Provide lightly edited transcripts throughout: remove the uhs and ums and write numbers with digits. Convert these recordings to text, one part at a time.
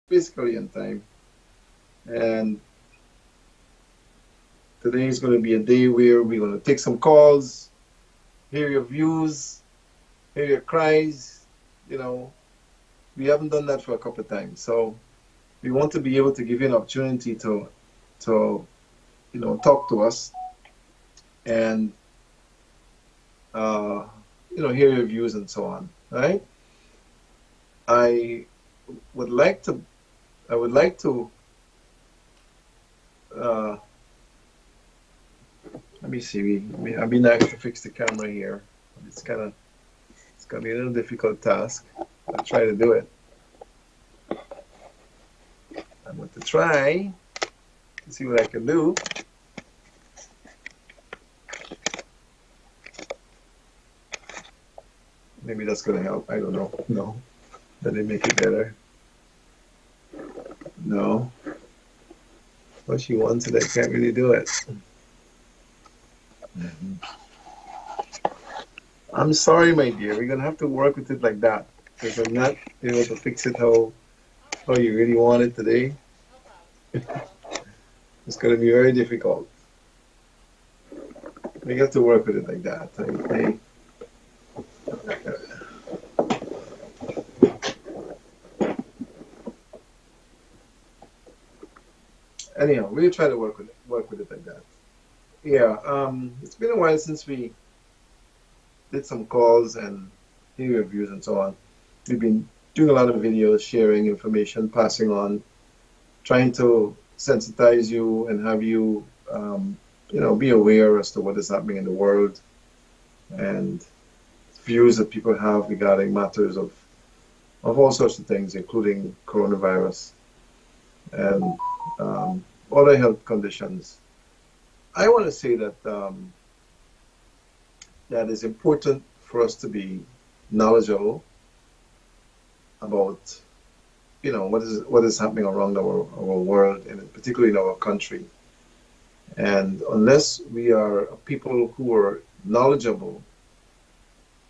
basically on time. And today is going to be a day where we're going to take some calls, hear your views, hear your cries. You know, we haven't done that for a couple of times. So we want to be able to give you an opportunity to talk to us and, uh, hear your views and so on. Right? I would like to, I would like to, uh, let me see. I've been asked to fix the camera here. It's gonna be a little difficult task. I'll try to do it. I'm going to try to see what I can do. Maybe that's gonna help. I don't know. No. Did it make it better? No. What she wants it, I can't really do it. I'm sorry, my dear. We're gonna have to work with it like that because I'm not able to fix it how you really want it today. It's gonna be very difficult. We have to work with it like that. Anyhow, we'll try to work with it like that. Yeah. It's been a while since we did some calls and hear reviews and so on. We've been doing a lot of videos, sharing information, passing on, trying to sensitize you and have you, be aware as to what is happening in the world and views that people have regarding matters of all sorts of things, including coronavirus and other health conditions. I want to say that it's important for us to be knowledgeable about what is happening around our world and particularly in our country. And unless we are people who are knowledgeable,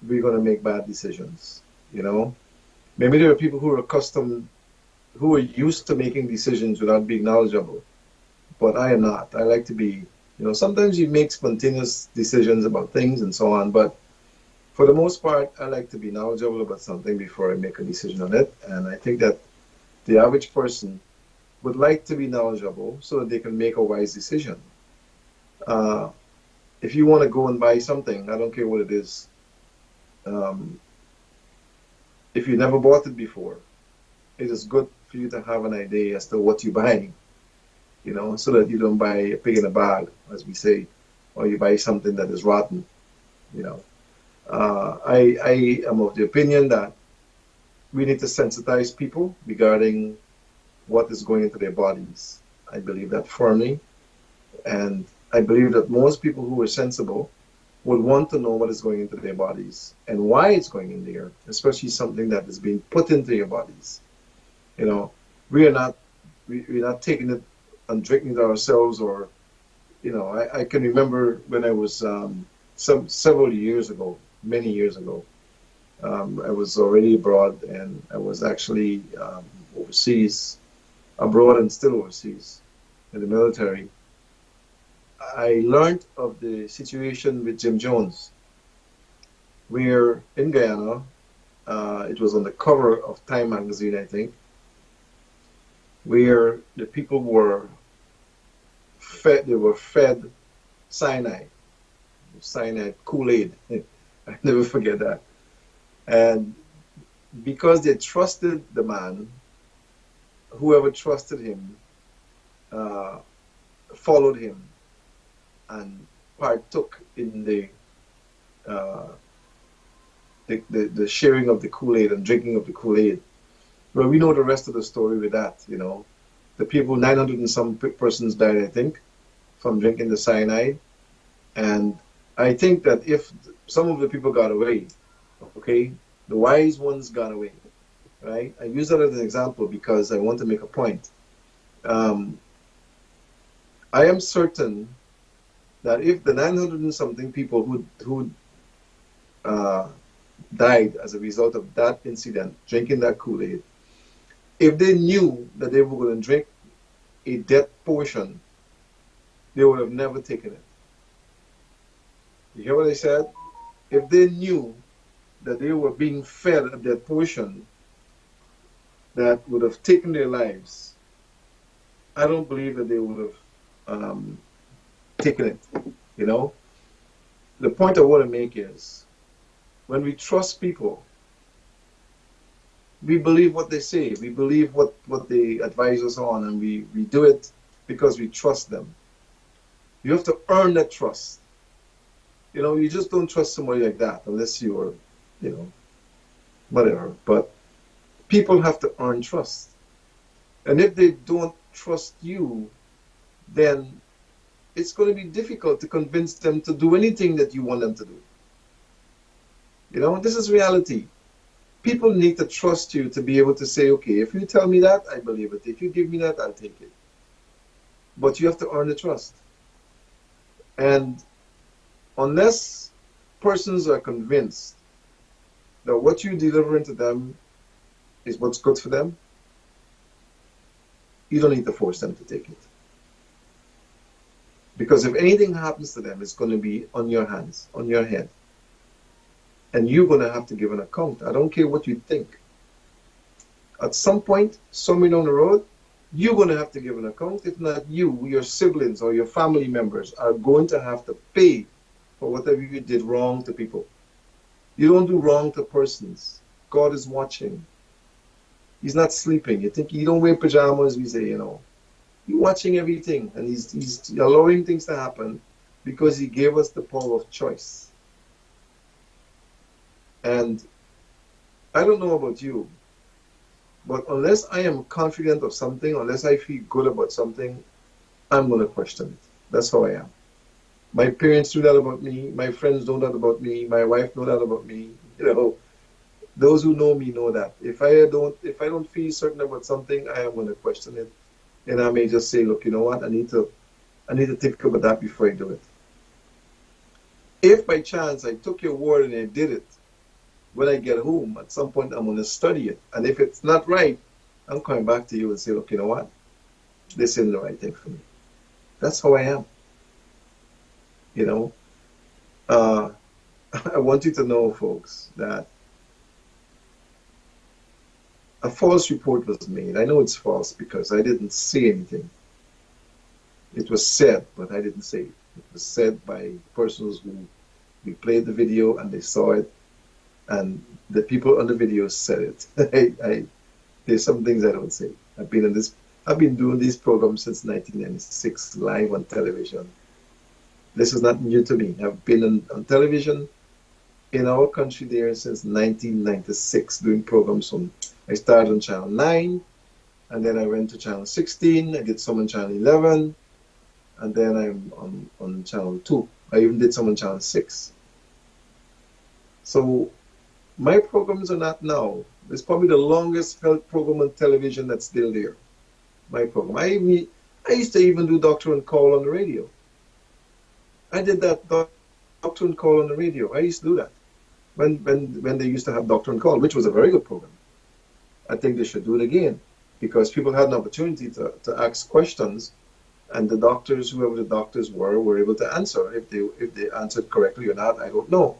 we're going to make bad decisions. Maybe there are people who are used to making decisions without being knowledgeable, but I am not. I like to be, sometimes you make spontaneous decisions about things and so on, but for the most part, I like to be knowledgeable about something before I make a decision on it. And I think that the average person would like to be knowledgeable so that they can make a wise decision. Uh, if you want to go and buy something, I don't care what it is, um, if you never bought it before, it is good for you to have an idea as to what you're buying, so that you don't buy a pig in a bag, as we say, or you buy something that is rotten, you know. I am of the opinion that we need to sensitize people regarding what is going into their bodies. I believe that firmly. And I believe that most people who are sensible would want to know what is going into their bodies and why it's going in there, especially something that is being put into your bodies. You know, we are not we're not taking it and drinking it ourselves, or I can remember when I was several years ago, many years ago. I was already abroad, and I was actually overseas, abroad and still overseas in the military. I learned of the situation with Jim Jones, where in Guyana, it was on the cover of Time magazine, I think, where the people were fed cyanide, cyanide Kool-Aid. I never forget that. And because they trusted the man, whoever trusted him uh, followed him and partook in uh, the sharing of the Kool-Aid and drinking of the Kool-Aid. Well, we know the rest of the story with that. The people, 900 and some persons died, I think, from drinking the cyanide. And I think that if some of the people got away, okay, the wise ones got away, right? I use that as an example because I want to make a point. Um, I am certain that if the 900 and something people who uh, died as a result of that incident, drinking that Kool-Aid, If they knew that they were going to drink a death potion, they would have never taken it. You hear what I said? If they knew that they were being fed a death potion that would have taken their lives, I don't believe that they would have taken it. You know, the point I want to make is when we trust people, we believe what they say, we believe what they advise us on, and we do it because we trust them. You have to earn that trust. You know, you just don't trust somebody like that unless you're, you know, whatever. But people have to earn trust. And if they don't trust you, then it's going to be difficult to convince them to do anything that you want them to do. You know, this is reality. People need to trust you to be able to say, okay, if you tell me that, I believe it. If you give me that, I'll take it. But you have to earn the trust. And unless persons are convinced that what you're delivering to them is what's good for them, you don't need to force them to take it. Because if anything happens to them, it's going to be on your hands, on your head. And you're going to have to give an account. I don't care what you think. At some point, somewhere down the road, you're going to have to give an account. If not you, your siblings or your family members are going to have to pay for whatever you did wrong to people. You don't do wrong to persons. God is watching. He's not sleeping. You think you don't wear pajamas, we say, you know. He's watching everything, and he's allowing things to happen because he gave us the power of choice. And I don't know about you, but unless I am confident of something, unless I feel good about something, I'm going to question it. That's how I am. My parents do that about me. My friends know that about me. My wife know that about me. You know, those who know me know that. If I don't feel certain about something, I am going to question it. And I may just say, look, you know what? I need to think about that before I do it. If by chance I took your word and I did it, when I get home, at some point I'm going to study it. And if it's not right, I'm coming back to you and say, look, you know what? This isn't the right thing for me. That's how I am. You know? I want you to know, folks, that a false report was made. I know it's false because I didn't say anything. It was said, but I didn't say it. It was said by persons who we played the video and they saw it, and the people on the video said it. There's some things I don't say. I've been doing these programs since 1996, live on television. This is not new to me. I've been on television in our country there since 1996, doing programs on. I started on Channel 9, and then I went to Channel 16. I did some on Channel 11, and then I'm on Channel 2. I even did some on Channel 6. So my programs are not now. It's probably the longest health program on television that's still there. My program. I used to even do Doctor on Call on the radio. I did that Doctor on Call on the radio. I used to do that when they used to have Doctor on Call, which was a very good program. I think they should do it again because people had an opportunity to ask questions, and the doctors, whoever the doctors were able to answer. If they answered correctly or not, I don't know.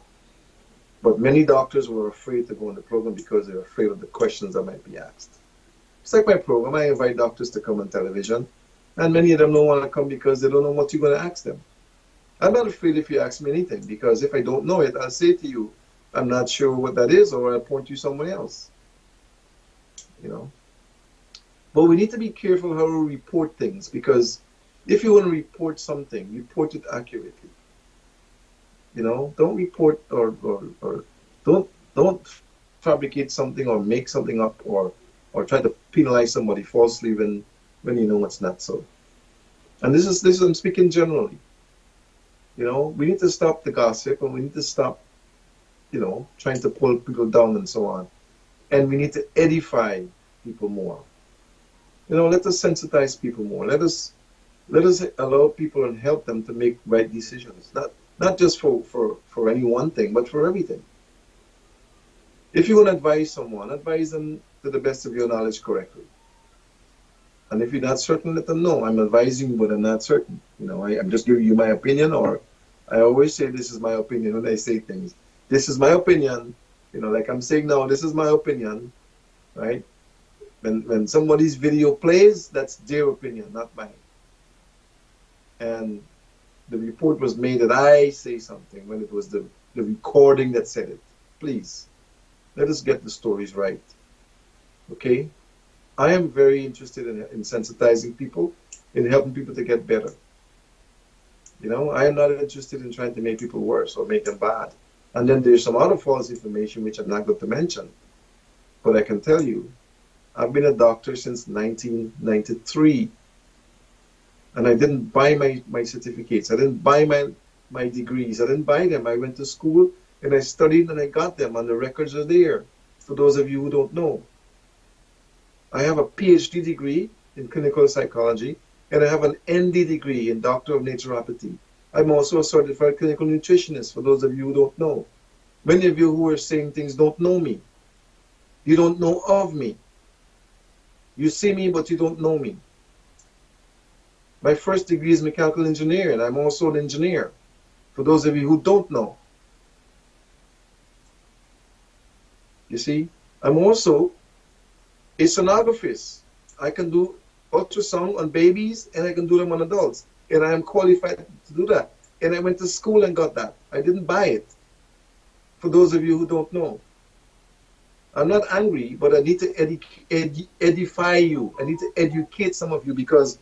But many doctors were afraid to go on the program because they were afraid of the questions that might be asked. It's like my program. I invite doctors to come on television, and many of them don't want to come because they don't know what you're going to ask them. I'm not afraid if you ask me anything, because if I don't know it, I'll say to you, I'm not sure what that is, or I'll point you somewhere else. You know? But we need to be careful how we report things, because if you want to report something, report it accurately. You know, don't report or don't fabricate something or make something up or try to penalize somebody falsely when you know it's not so. And this is I'm speaking generally. You know, we need to stop the gossip, and we need to stop, you know, trying to pull people down and so on. And we need to edify people more. You know, let us sensitize people more. Let us allow people and help them to make right decisions. Not just for any one thing, but for everything. If you want to advise someone, advise them to the best of your knowledge correctly. And if you're not certain, let them know. I'm advising you, but I'm not certain. I'm just giving you my opinion, or I always say this is my opinion when I say things. This is my opinion. Like I'm saying now, this is my opinion, right? When somebody's video plays, that's their opinion, not mine. And the report was made that I say something when it was the recording that said it. Please, let us get the stories right. Okay? I am very interested in sensitizing people, in helping people to get better. I am not interested in trying to make people worse or make them bad. And then there's some other false information which I'm not going to mention. But I can tell you, I've been a doctor since 1993. And I didn't buy my certificates. I didn't buy my degrees. I didn't buy them. I went to school and I studied and I got them, and the records are there. For those of you who don't know, I have a PhD degree in clinical psychology, and I have an ND degree in Doctor of Naturopathy. I'm also a certified clinical nutritionist, for those of you who don't know. Many of you who are saying things don't know me. You don't know of me. You see me, but you don't know me. My first degree is mechanical engineering, and I'm also an engineer, for those of you who don't know. You see, I'm also a sonographer. I can do ultrasound on babies, and I can do them on adults, and I am qualified to do that. And I went to school and got that. I didn't buy it, for those of you who don't know. I'm not angry, but I need to edify you. I need to educate some of you, because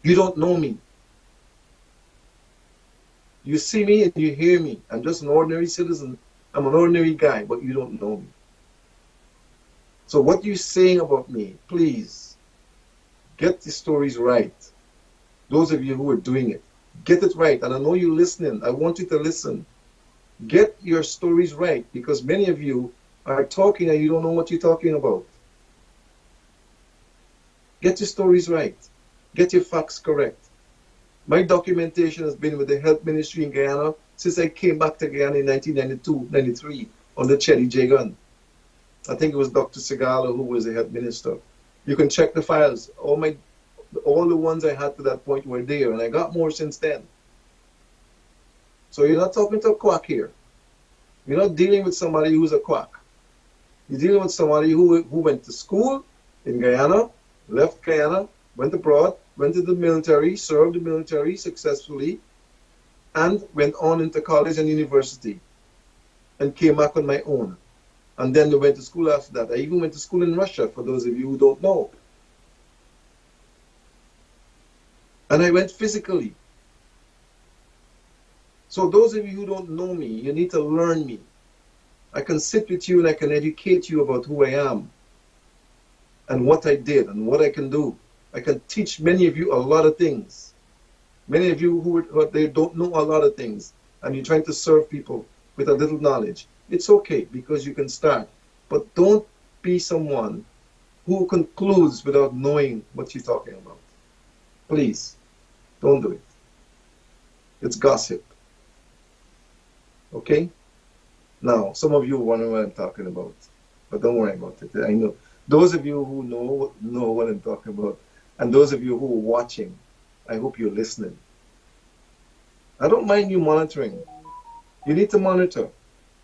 you don't know me. You see me and you hear me. I'm just an ordinary citizen. I'm an ordinary guy, but you don't know me. So what you're saying about me, please, get the stories right. Those of you who are doing it, get it right. And I know you're listening. I want you to listen. Get your stories right, because many of you are talking and you don't know what you're talking about. Get your stories right. Get your facts correct. My documentation has been with the health ministry in Guyana since I came back to Guyana in 1992-93 under Chetty Jagan. I think it was Dr. Segala who was the health minister. You can check the files. All the ones I had to that point were there, and I got more since then. So you're not talking to a quack here. You're not dealing with somebody who's a quack. You're dealing with somebody who went to school in Guyana, left Guyana, went abroad, went to the military, served the military successfully, and went on into college and university, and came back on my own. And then they went to school after that. I even went to school in Russia, for those of you who don't know. And I went physically. So those of you who don't know me, you need to learn me. I can sit with you and I can educate you about who I am and what I did and what I can do. I can teach many of you a lot of things. Many of you who they don't know a lot of things, and you're trying to serve people with a little knowledge. It's okay, because you can start. But don't be someone who concludes without knowing what you're talking about. Please, don't do it. It's gossip. Okay? Now, some of you wonder what I'm talking about, but don't worry about it. I know. Those of you who know what I'm talking about, and those of you who are watching, I hope you're listening. I don't mind you monitoring. You need to monitor.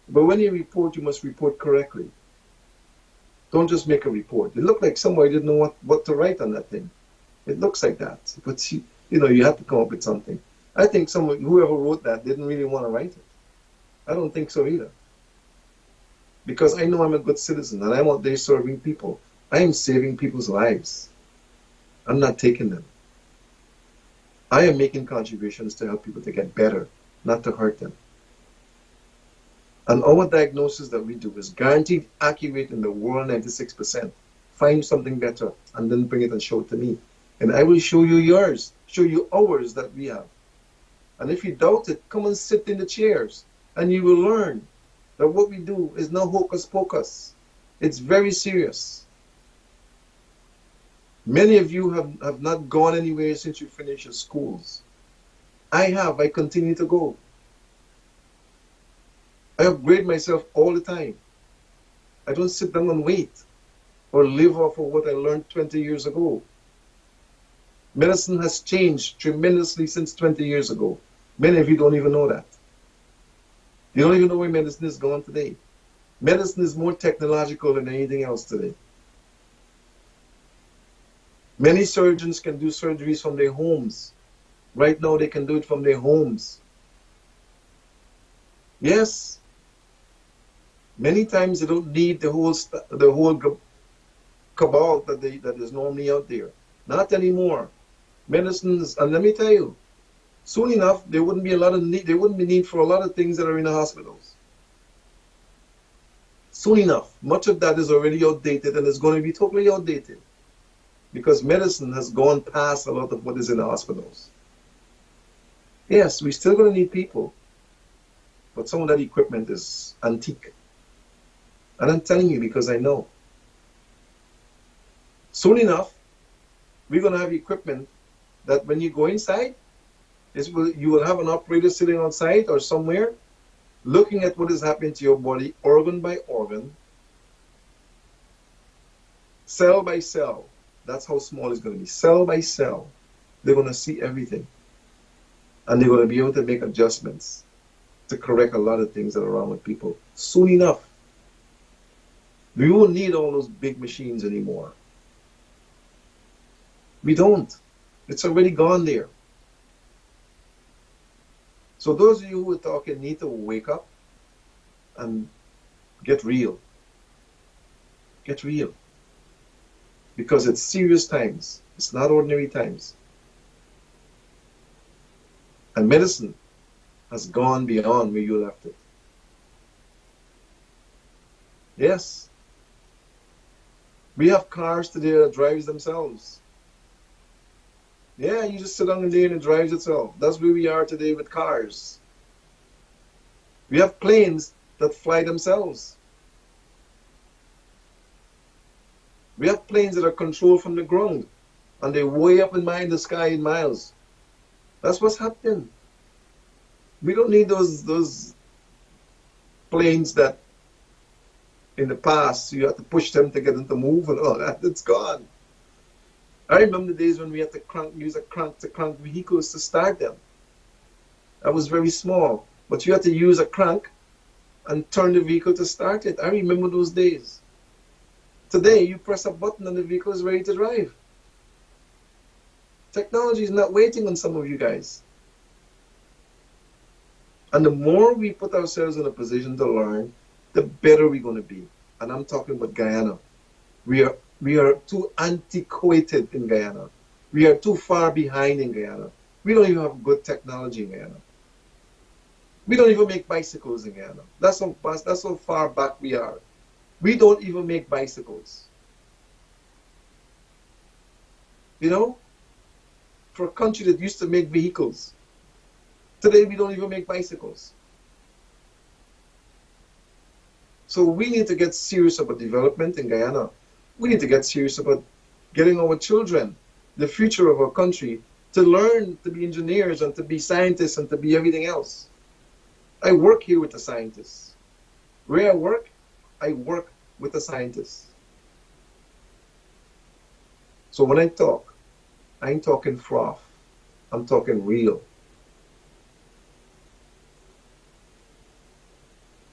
But when you report, you must report correctly. Don't just make a report. It looked like somebody didn't know what to write on that thing. It looks like that. But you have to come up with something. I think whoever wrote that didn't really want to write it. I don't think so either. Because I know I'm a good citizen and I'm out there serving people. I am saving people's lives. I'm not taking them. I am making contributions to help people to get better, not to hurt them. And our diagnosis that we do is guaranteed accurate in the world, 96%. Find something better and then bring it and show it to me. And I will show you yours, show you ours that we have. And if you doubt it, come and sit in the chairs and you will learn that what we do is no hocus pocus. It's very serious. Many of you have not gone anywhere since you finished your schools. I have. I continue to go. I upgrade myself all the time. I don't sit down and wait. or live off of what I learned 20 years ago. Medicine has changed tremendously since 20 years ago. Many of you don't even know that. You don't even know where medicine is going today. Medicine is more technological than anything else today. Many surgeons can do surgeries from their homes. Right now, they can do it from their homes. Yes. Many times they don't need the whole cabal that is normally out there. Not anymore. Medicines, and let me tell you, soon enough there wouldn't be a lot of need. There wouldn't be need for a lot of things that are in the hospitals. Soon enough, much of that is already outdated and is going to be totally outdated because medicine has gone past a lot of what is in the hospitals. Yes, we're still going to need people, but some of that equipment is antique. And I'm telling you because I know. Soon enough, we're going to have equipment that when you go inside, you will have an operator sitting outside or somewhere looking at what is happening to your body, organ by organ, cell by cell. That's how small it's going to be. Cell by cell. They're going to see everything. And they're going to be able to make adjustments to correct a lot of things that are wrong with people. Soon enough. We won't need all those big machines anymore. We don't. It's already gone there. So those of you who are talking need to wake up and get real. Get real. Because it's serious times. It's not ordinary times. And medicine has gone beyond where you left it. Yes. We have cars today that drives themselves. Yeah, you just sit on there and it drives itself. That's where we are today with cars. We have planes that fly themselves. We have planes that are controlled from the ground and they're way up in the sky in miles. That's what's happening. We don't need those planes that in the past you had to push them to get them to move and all that. It's gone. I remember the days when we had to use a crank to crank vehicles to start them. That was very small, but you had to use a crank and turn the vehicle to start it. I remember those days. Today, you press a button and the vehicle is ready to drive. Technology is not waiting on some of you guys. And the more we put ourselves in a position to learn, the better we're going to be. And I'm talking about Guyana. We are too antiquated in Guyana. We are too far behind in Guyana. We don't even have good technology in Guyana. We don't even make bicycles in Guyana. That's how far back we are. We don't even make bicycles. You know? For a country that used to make vehicles. Today we don't even make bicycles. So we need to get serious about development in Guyana. We need to get serious about getting our children, the future of our country, to learn to be engineers and to be scientists and to be everything else. I work here with the scientists. Where I work with the scientists. So when I talk, I ain't talking froth. I'm talking real.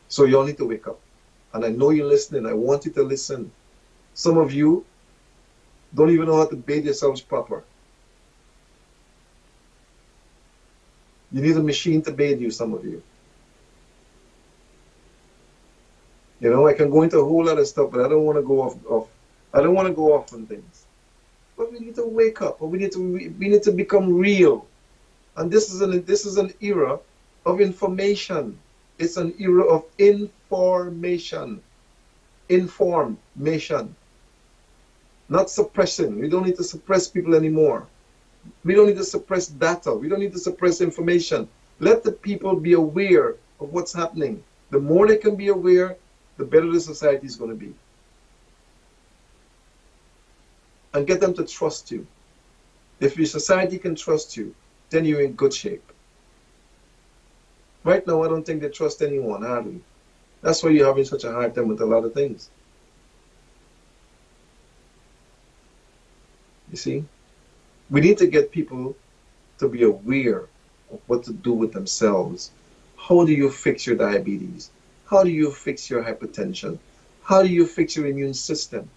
So you all need to wake up. And I know you're listening. I want you to listen. Some of you don't even know how to bathe yourselves proper. You need a machine to bathe you, some of you. You know, I can go into a whole lot of stuff, but I don't want to go off. I don't want to go off on things. But we need to wake up, or we need to become real. And this is an era of information. It's an era of information. Information. Not suppression. We don't need to suppress people anymore. We don't need to suppress data. We don't need to suppress information. Let the people be aware of what's happening. The more they can be aware, the better the society is going to be. And get them to trust you. If your society can trust you, then you're in good shape. Right now, I don't think they trust anyone, hardly. That's why you're having such a hard time with a lot of things. You see? We need to get people to be aware of what to do with themselves. How do you fix your diabetes? How do you fix your hypertension? How do you fix your immune system?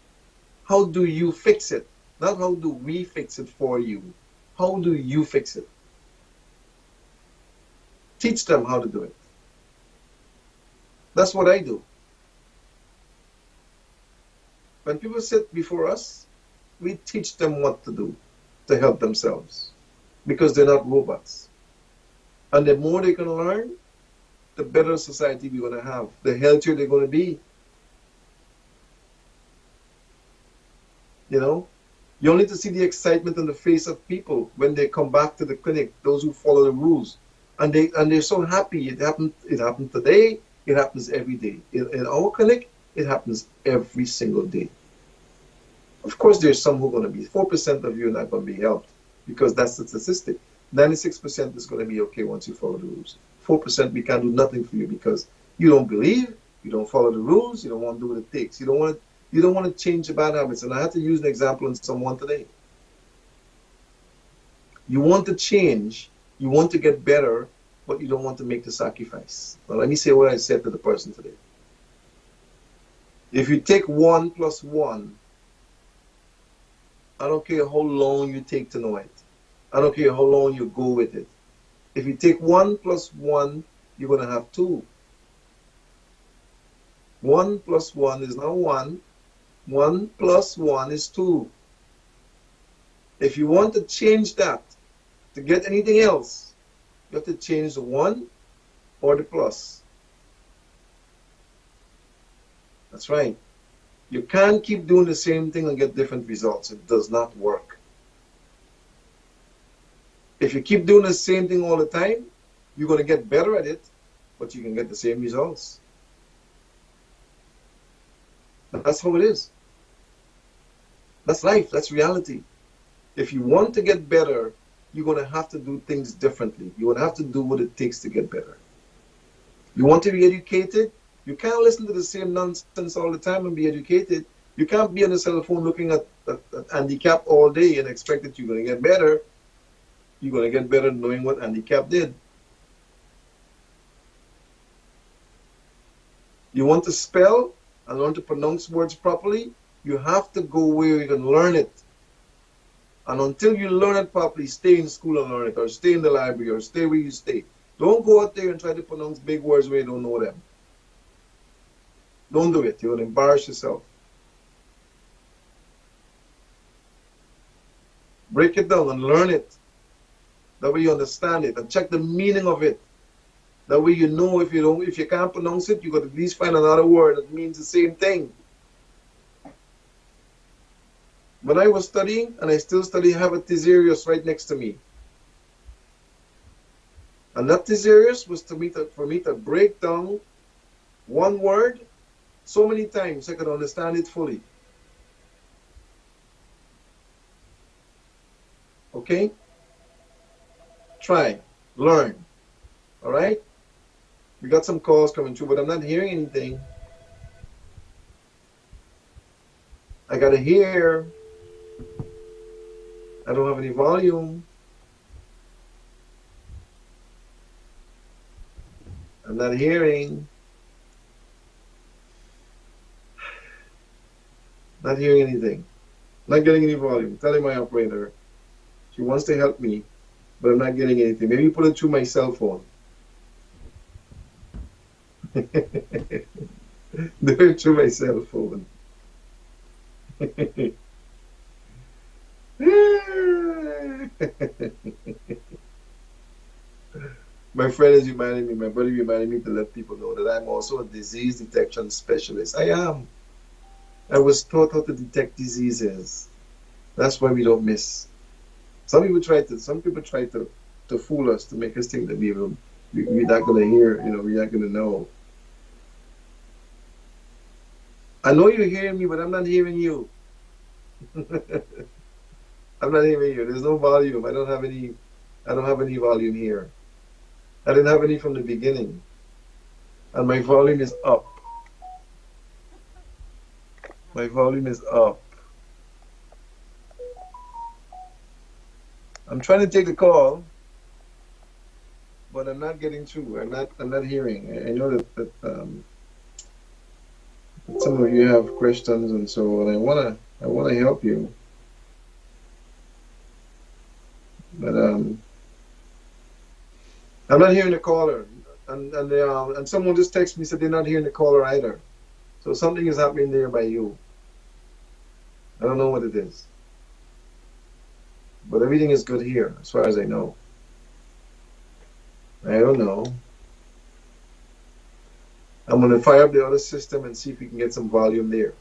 How do you fix it? Not how do we fix it for you. How do you fix it? Teach them how to do it. That's what I do. When people sit before us, we teach them what to do to help themselves because they're not robots. And the more they can learn, the better society we're going to have, the healthier they're going to be. You know, you only need to see the excitement on the face of people when they come back to the clinic, those who follow the rules. And they're so happy. It happened today, it happens every day. In our clinic, it happens every single day. Of course, there's some who are going to be, 4% of you are not going to be helped because that's the statistic. 96% is going to be okay once you follow the rules. 4%, we can't do nothing for you because you don't believe, you don't follow the rules, you don't want to do what it takes. You don't want to change the bad habits. And I had to use an example on someone today. You want to change, you want to get better, but you don't want to make the sacrifice. Now, let me say what I said to the person today. If you take 1 plus 1, I don't care how long you take to know it. I don't care how long you go with it. If you take 1 plus 1, you're going to have 2. 1 plus 1 is not 1. 1 plus 1 is 2. If you want to change that to get anything else, you have to change the 1 or the plus. That's right. You can't keep doing the same thing and get different results. It does not work. If you keep doing the same thing all the time, you're going to get better at it, but you can get the same results. That's how it is. That's life. That's reality. If you want to get better, you're going to have to do things differently. You're going to have to do what it takes to get better. You want to be educated? You can't listen to the same nonsense all the time and be educated. You can't be on the cell phone looking at Andy Capp all day and expect that you're going to get better. You're going to get better knowing what Andy Capp did. You want to spell and learn to pronounce words properly? You have to go where you can learn it. And until you learn it properly, stay in school and learn it, or stay in the library, or stay where you stay. Don't go out there and try to pronounce big words where you don't know them. Don't do it. You're going to embarrass yourself. Break it down and learn it. That way you understand it and check the meaning of it. That way you know if you can't pronounce it, you got to at least find another word that means the same thing. When I was studying, and I still study, I have a thesaurus right next to me. And that thesaurus was for me to break down one word so many times I could understand it fully. Okay? Try. Learn. All right? We got some calls coming through, but I'm not hearing anything. I got to hear. I don't have any volume. I'm not hearing. Not hearing anything. Not getting any volume. Telling my operator. She wants to help me, but I'm not getting anything. Maybe put it through my cell phone. Do it through my cell phone. My friend is reminding me, my brother reminded me to let people know that I'm also a disease detection specialist. I am. I was taught how to detect diseases. That's why we don't miss. Some people try to fool us, to make us think that we're not going to hear, we're not going to know. I know you're hearing me, but I'm not hearing you. I'm not hearing you. There's no volume. I don't have any volume here. I didn't have any from the beginning. And my volume is up. My volume is up. I'm trying to take the call, but I'm not getting through. I'm not hearing. I know that some of you have questions and so on. I wanna help you, but I'm not hearing the caller. And someone just texted me said they're not hearing the caller either. So something is happening there by you. I don't know what it is, but everything is good here as far as I know. I don't know. I'm gonna fire up the other system and see if we can get some volume there.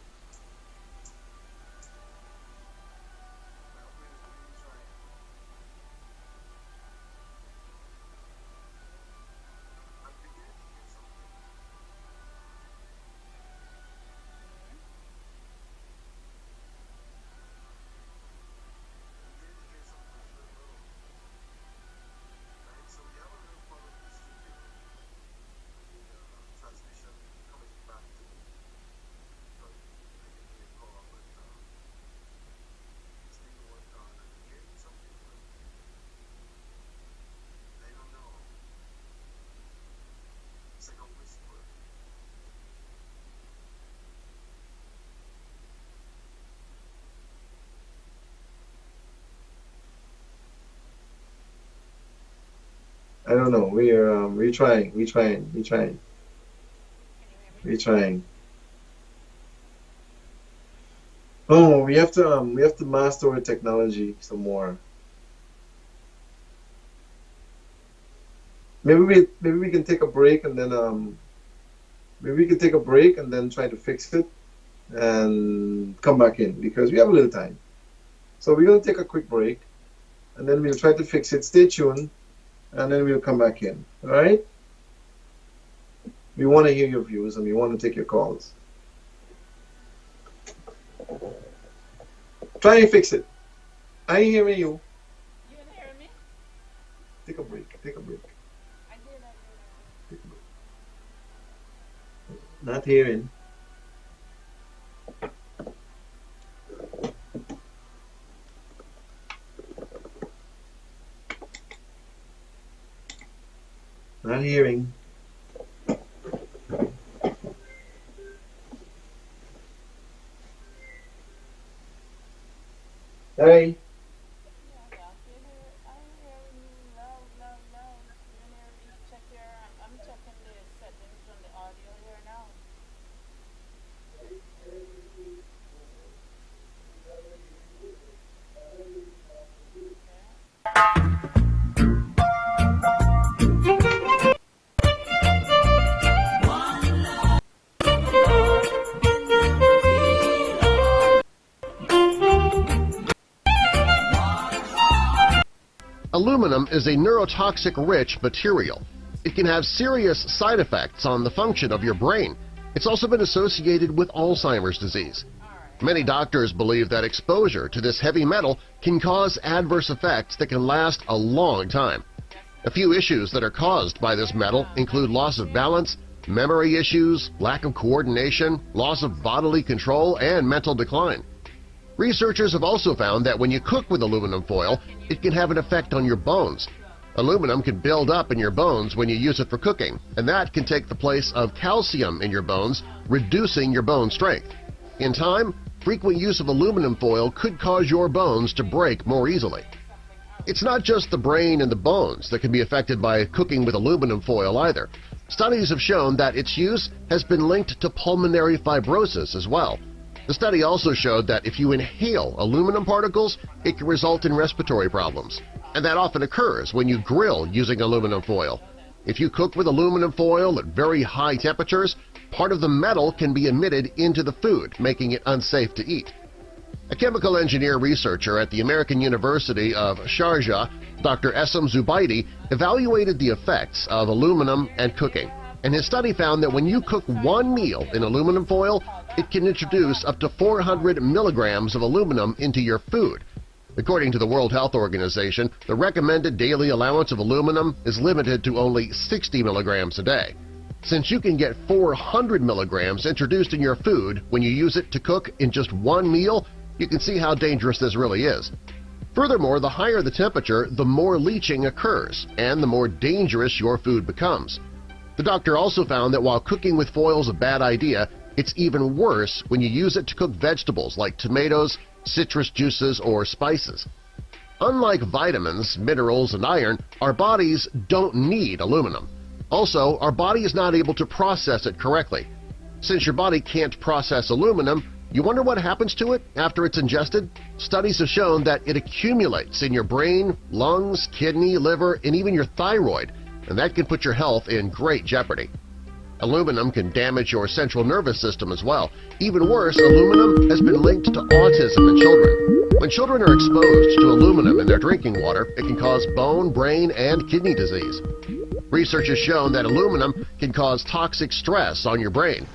I don't know. We're trying. We're trying. Oh, we have to master our technology some more. Maybe we can take a break and then maybe we can take a break and then try to fix it and come back in because we have a little time. So we're gonna take a quick break and then we'll try to fix it. Stay tuned and then we'll come back in. All right? We want to hear your views and we want to take your calls. Try and fix it. I ain't hearing you. You can hear me? Take a break. Take a break. I did. Take a break. Not hearing. Not hearing. Hey. Yeah, I can hear. I'm hearing you loud, loud, loud. You can hear me? Check your. I'm checking the settings on the audio here now. Okay. Aluminum is a neurotoxic-rich material. It can have serious side effects on the function of your brain. It's also been associated with Alzheimer's disease. Many doctors believe that exposure to this heavy metal can cause adverse effects that can last a long time. A few issues that are caused by this metal include loss of balance, memory issues, lack of coordination, loss of bodily control, and mental decline. Researchers have also found that when you cook with aluminum foil, it can have an effect on your bones. Aluminum can build up in your bones when you use it for cooking, and that can take the place of calcium in your bones, reducing your bone strength. In time, frequent use of aluminum foil could cause your bones to break more easily. It's not just the brain and the bones that can be affected by cooking with aluminum foil either. Studies have shown that its use has been linked to pulmonary fibrosis as well. The study also showed that if you inhale aluminum particles, it can result in respiratory problems. And that often occurs when you grill using aluminum foil. If you cook with aluminum foil at very high temperatures, part of the metal can be emitted into the food, making it unsafe to eat. A chemical engineer researcher at the American University of Sharjah, Dr. Essam Zubaidi, evaluated the effects of aluminum and cooking. And his study found that when you cook one meal in aluminum foil, it can introduce up to 400 milligrams of aluminum into your food. According to the World Health Organization, the recommended daily allowance of aluminum is limited to only 60 milligrams a day. Since you can get 400 milligrams introduced in your food when you use it to cook in just one meal, you can see how dangerous this really is. Furthermore, the higher the temperature, the more leaching occurs, and the more dangerous your food becomes. The doctor also found that while cooking with foil is a bad idea, it's even worse when you use it to cook vegetables like tomatoes, citrus juices, or spices. Unlike vitamins, minerals, and iron, our bodies don't need aluminum. Also, our body is not able to process it correctly. Since your body can't process aluminum, you wonder what happens to it after it's ingested? Studies have shown that it accumulates in your brain, lungs, kidney, liver, and even your thyroid, and that can put your health in great jeopardy. Aluminum can damage your central nervous system as well. Even worse, aluminum has been linked to autism in children. When children are exposed to aluminum in their drinking water, it can cause bone, brain, and kidney disease. Research has shown that aluminum can cause toxic stress on your brain.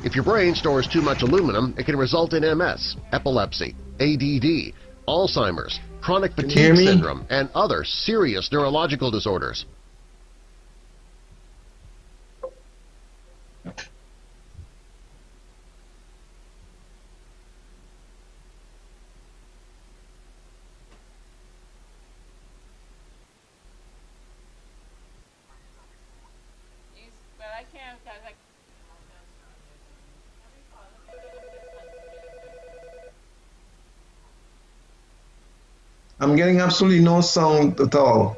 If your brain stores too much aluminum, it can result in MS, epilepsy, ADD, Alzheimer's, chronic fatigue syndrome, and other serious neurological disorders. But I can't because I. I'm getting absolutely no sound at all.